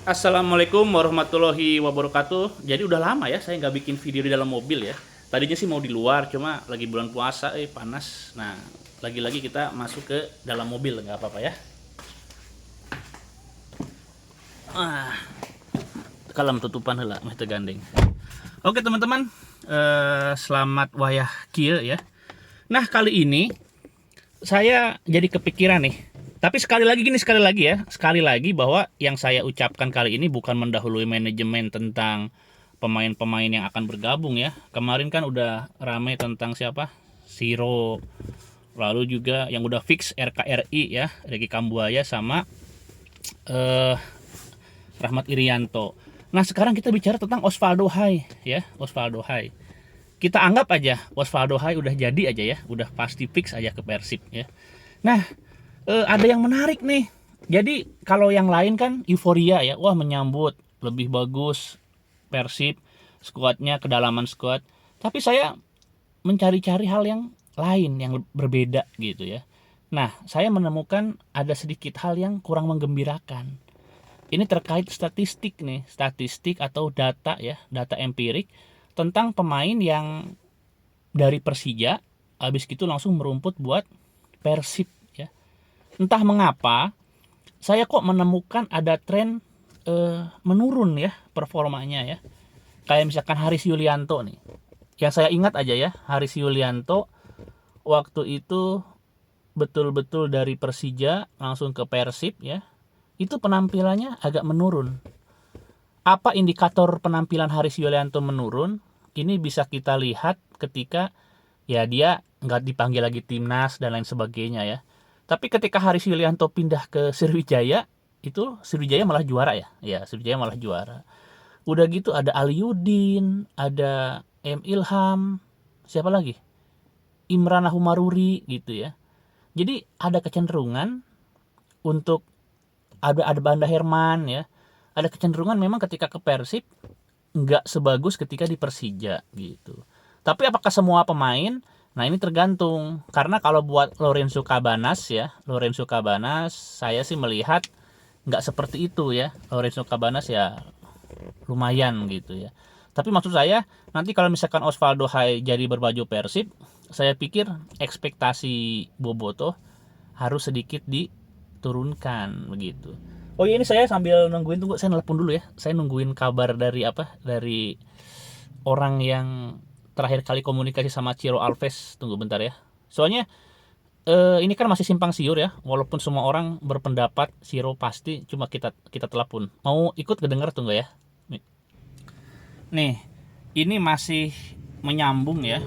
Assalamualaikum warahmatullahi wabarakatuh. Jadi udah lama ya saya nggak bikin video di dalam mobil ya. Tadinya sih mau di luar, cuma lagi bulan puasa, panas. Nah, lagi-lagi kita masuk ke dalam mobil, nggak apa-apa ya. Ah, kalem tutupan heula meh teu gandeng. Oke teman-teman, selamat wayah kieu ya. Nah kali ini saya jadi kepikiran nih. Tapi sekali lagi bahwa yang saya ucapkan kali ini bukan mendahului manajemen tentang pemain-pemain yang akan bergabung ya. Kemarin kan udah rame tentang siapa? Siro, lalu juga yang udah fix RKRI ya, Regi Kambuaya sama eh, Rahmat Irianto. Nah sekarang kita bicara tentang Osvaldo Hai ya, Osvaldo Hai. Kita anggap aja Osvaldo Hai udah jadi aja ya, udah pasti fix aja ke Persib ya. Nah, ada yang menarik nih. Jadi kalau yang lain kan euforia ya, wah menyambut lebih bagus Persib, skuadnya, kedalaman skuad. Tapi saya mencari-cari hal yang lain yang berbeda gitu ya. Nah, saya menemukan ada sedikit hal yang kurang menggembirakan. Ini terkait statistik nih, statistik atau data ya, data empirik tentang pemain yang dari Persija habis gitu langsung merumput buat Persib ya. Entah mengapa saya kok menemukan ada tren menurun ya performanya ya. Kayak misalkan Haris Yulianto nih. Yang saya ingat aja ya, Haris Yulianto waktu itu betul-betul dari Persija langsung ke Persib ya. Itu penampilannya agak menurun. Apa indikator penampilan Haris Yulianto menurun? Ini bisa kita lihat ketika ya dia nggak dipanggil lagi timnas dan lain sebagainya ya. Tapi ketika Haris Yulianto pindah ke Sriwijaya, itu Sriwijaya malah juara ya. Ya, Sriwijaya malah juara. Udah gitu ada Aliudin, ada M Ilham, siapa lagi? Imran Humaruri gitu ya. Jadi ada kecenderungan untuk ada Banda Herman ya. Ada kecenderungan memang ketika ke Persib nggak sebagus ketika di Persija gitu. Tapi apakah semua pemain? Nah ini tergantung. Karena kalau buat Lorenzo Cabanas ya, Lorenzo Cabanas saya sih melihat nggak seperti itu ya. Lorenzo Cabanas ya lumayan gitu ya. Tapi maksud saya nanti kalau misalkan Osvaldo Hai jadi berbaju Persib, saya pikir ekspektasi Boboto harus sedikit diturunkan begitu. Oh iya ini saya sambil nungguin, tunggu saya nelpon dulu ya. Saya nungguin kabar dari apa? Dari orang yang terakhir kali komunikasi sama Ciro Alves. Tunggu bentar ya. Soalnya ini kan masih simpang siur ya. Walaupun semua orang berpendapat Ciro pasti, cuma kita telepon. Mau ikut kedenger tunggu ya. Nih, ini masih menyambung ya.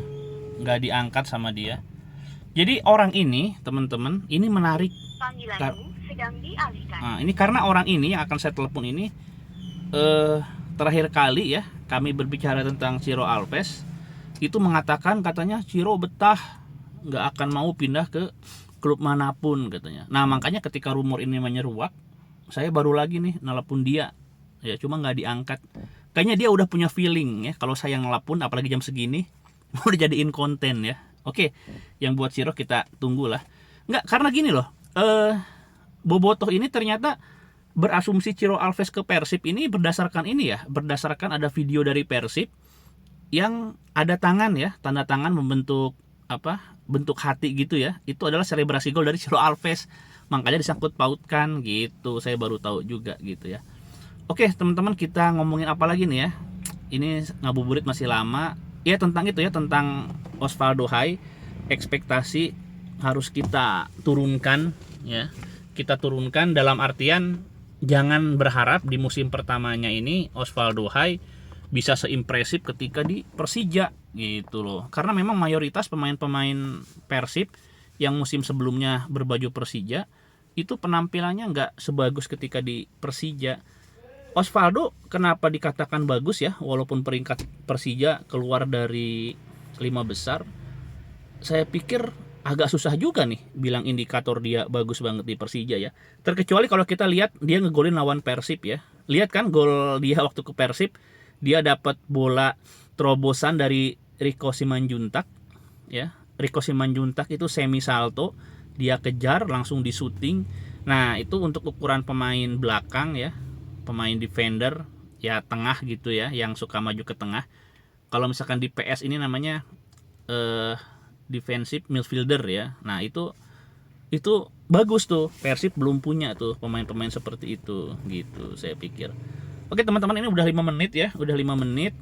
Nggak diangkat sama dia. Jadi orang ini, teman-teman, ini menarik. Panggilanmu sedang dialihkan. Nah, ini karena orang ini yang akan saya telepon ini terakhir kali ya kami berbicara tentang Ciro Alves itu mengatakan katanya Ciro betah nggak akan mau pindah ke klub manapun katanya. Nah makanya ketika rumor ini menyeruak saya baru lagi nih nelpon dia ya, cuma nggak diangkat. Kayaknya dia udah punya feeling ya kalau saya nelpon apalagi jam segini mau dijadiin konten ya. Oke, yang buat Ciro kita tunggulah. Nggak, karena gini loh, Bobotoh ini ternyata berasumsi Ciro Alves ke Persib ini berdasarkan ini ya, berdasarkan ada video dari Persib yang ada tangan ya, tanda tangan membentuk apa, bentuk hati gitu ya. Itu adalah selebrasi gol dari Ciro Alves, makanya disangkut pautkan gitu. Saya baru tahu juga gitu ya. Oke teman-teman, kita ngomongin apa lagi nih ya. Ini ngabuburit masih lama ya, tentang itu ya, tentang Osvaldo Hai. Ekspektasi harus kita turunkan ya, kita turunkan dalam artian jangan berharap di musim pertamanya ini Osvaldo Hai bisa seimpresif ketika di Persija gitu loh. Karena memang mayoritas pemain-pemain Persib yang musim sebelumnya berbaju Persija itu penampilannya nggak sebagus ketika di Persija. Osvaldo kenapa dikatakan bagus ya, walaupun peringkat Persija keluar dari 5 besar, saya pikir agak susah juga nih bilang indikator dia bagus banget di Persija ya. Terkecuali kalau kita lihat dia ngegolin lawan Persib ya. Lihat kan gol dia waktu ke Persib, dia dapat bola terobosan dari Rico Simanjuntak ya. Rico Simanjuntak itu semi salto, dia kejar langsung di syuting. Nah, itu untuk ukuran pemain belakang ya, pemain defender ya, tengah gitu ya, yang suka maju ke tengah. Kalau misalkan di PS ini namanya defensive midfielder ya. Nah, itu bagus tuh. Persib belum punya tuh pemain-pemain seperti itu gitu saya pikir. Oke teman-teman, ini udah 5 menit ya, udah 5 menit.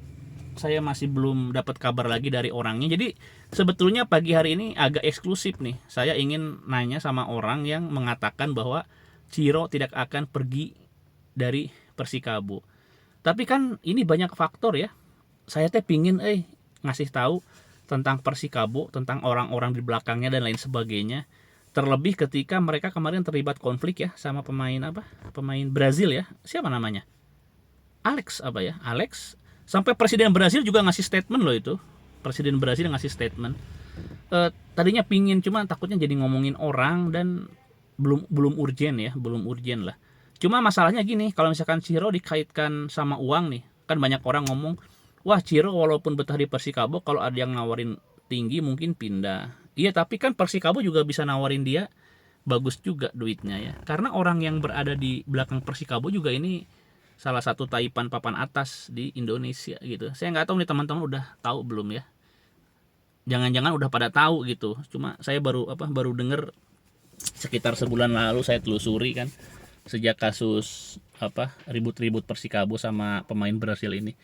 Saya masih belum dapat kabar lagi dari orangnya. Jadi sebetulnya pagi hari ini agak eksklusif nih. Saya ingin nanya sama orang yang mengatakan bahwa Ciro tidak akan pergi dari Persikabo. Tapi kan ini banyak faktor ya. Saya teh pingin ngasih tahu tentang Persikabo, tentang orang-orang di belakangnya dan lain sebagainya. Terlebih ketika mereka kemarin terlibat konflik ya sama pemain Pemain Brazil ya. Siapa namanya? Alex apa ya? Alex. Sampai presiden Brazil juga ngasih statement loh itu. Presiden Brazil ngasih statement. Tadinya pingin, cuma takutnya jadi ngomongin orang dan belum urgen ya, belum urgen lah. Cuma masalahnya gini, kalau misalkan Ciro dikaitkan sama uang nih, kan banyak orang ngomong, wah Ciro walaupun betah di Persikabo, kalau ada yang nawarin tinggi mungkin pindah. Iya, tapi kan Persikabo juga bisa nawarin dia bagus juga duitnya ya. Karena orang yang berada di belakang Persikabo juga ini salah satu taipan papan atas di Indonesia gitu. Saya nggak tahu nih teman-teman udah tahu belum ya. Jangan-jangan udah pada tahu gitu. Cuma saya baru denger sekitar sebulan lalu, saya telusuri kan sejak kasus ribut-ribut Persikabo sama pemain Brasil ini.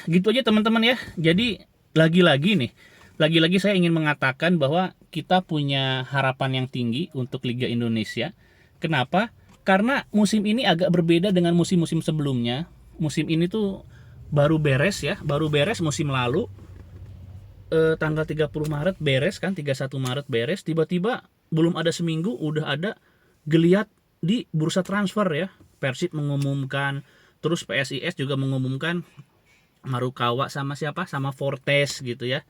Gitu aja teman-teman ya. Jadi lagi-lagi saya ingin mengatakan bahwa kita punya harapan yang tinggi untuk Liga Indonesia. Kenapa? Karena musim ini agak berbeda dengan musim-musim sebelumnya. Musim ini tuh baru beres musim lalu. Tanggal 30 Maret beres kan, 31 Maret beres. Tiba-tiba belum ada seminggu udah ada geliat di bursa transfer ya. Persib mengumumkan, terus PSIS juga mengumumkan Marukawa sama siapa? Sama Fortes gitu ya.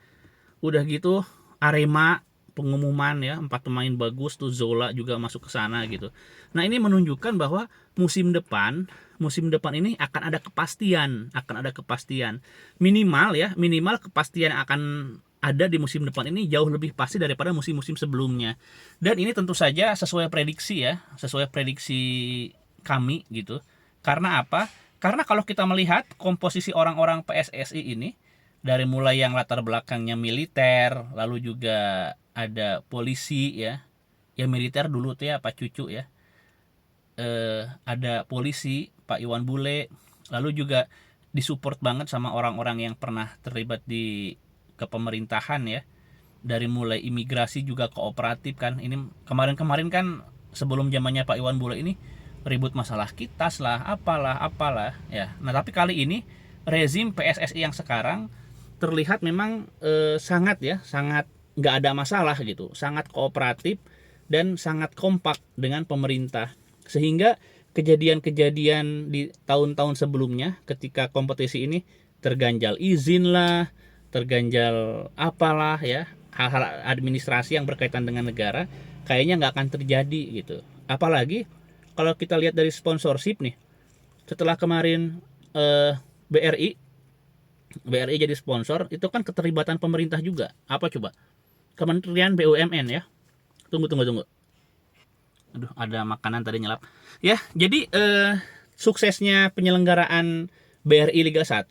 Udah gitu Arema pengumuman ya, 4 pemain bagus tuh, Zola juga masuk ke sana gitu. Nah, ini menunjukkan bahwa musim depan ini akan ada kepastian. Minimal kepastian akan ada di musim depan ini jauh lebih pasti daripada musim-musim sebelumnya. Dan ini tentu saja sesuai prediksi kami gitu. Karena apa? Karena kalau kita melihat komposisi orang-orang PSSI ini, dari mulai yang latar belakangnya militer, lalu juga ada polisi ya, militer dulu tuh ya Pak Cucu ya, ada polisi Pak Iwan Bule, lalu juga disupport banget sama orang-orang yang pernah terlibat di kepemerintahan ya, dari mulai imigrasi juga kooperatif kan. Ini kemarin kan sebelum zamannya Pak Iwan Bule ini ribut masalah kitas lah, apalah ya. Nah, tapi kali ini rezim PSSI yang sekarang terlihat memang sangat nggak ada masalah gitu, sangat kooperatif dan sangat kompak dengan pemerintah, sehingga kejadian-kejadian di tahun-tahun sebelumnya ketika kompetisi ini terganjal izin lah, terganjal apalah ya, hal-hal administrasi yang berkaitan dengan negara kayaknya nggak akan terjadi gitu. Apalagi kalau kita lihat dari sponsorship nih, setelah kemarin BRI jadi sponsor, itu kan keterlibatan pemerintah juga. Apa coba? Kementerian BUMN ya. Tunggu. Aduh, ada makanan tadi nyelap. Ya, jadi suksesnya penyelenggaraan BRI Liga 1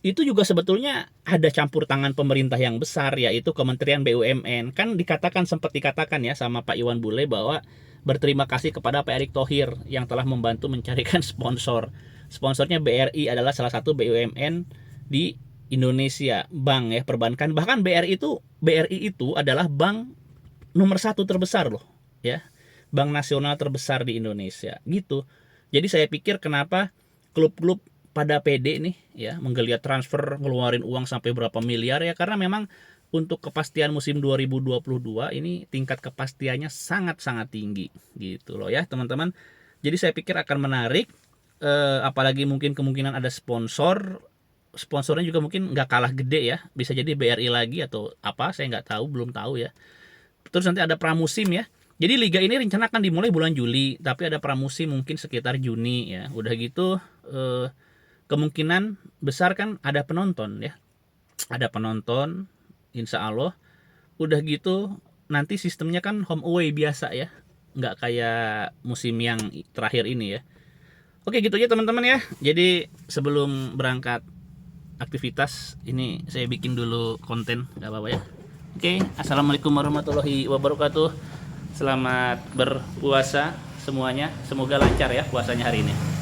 itu juga sebetulnya ada campur tangan pemerintah yang besar, yaitu Kementerian BUMN. Kan sempat dikatakan ya sama Pak Iwan Bule bahwa berterima kasih kepada Pak Erick Thohir yang telah membantu mencarikan sponsor. Sponsornya BRI adalah salah satu BUMN di Indonesia, bank ya, perbankan. Bahkan BRI itu adalah bank nomor 1 terbesar loh ya, bank nasional terbesar di Indonesia gitu. Jadi saya pikir kenapa klub-klub pada pede nih ya, menggeliat transfer, ngeluarin uang sampai berapa miliar ya, karena memang untuk kepastian musim 2022 ini tingkat kepastiannya sangat-sangat tinggi gitu loh ya teman-teman. Jadi saya pikir akan menarik, apalagi mungkin kemungkinan ada sponsornya juga mungkin nggak kalah gede ya, bisa jadi BRI lagi atau apa, saya nggak tahu, belum tahu ya. Terus nanti ada pramusim ya, jadi liga ini rencana akan dimulai bulan Juli, tapi ada pramusim mungkin sekitar Juni ya. Udah gitu kemungkinan besar kan ada penonton ya, insya Allah. Udah gitu nanti sistemnya kan home away biasa ya, nggak kayak musim yang terakhir ini ya. Oke, gitu aja teman-teman ya. Jadi sebelum berangkat aktivitas ini saya bikin dulu konten, nggak apa-apa ya. Oke, assalamualaikum warahmatullahi wabarakatuh. Selamat berpuasa semuanya. Semoga lancar ya puasanya hari ini.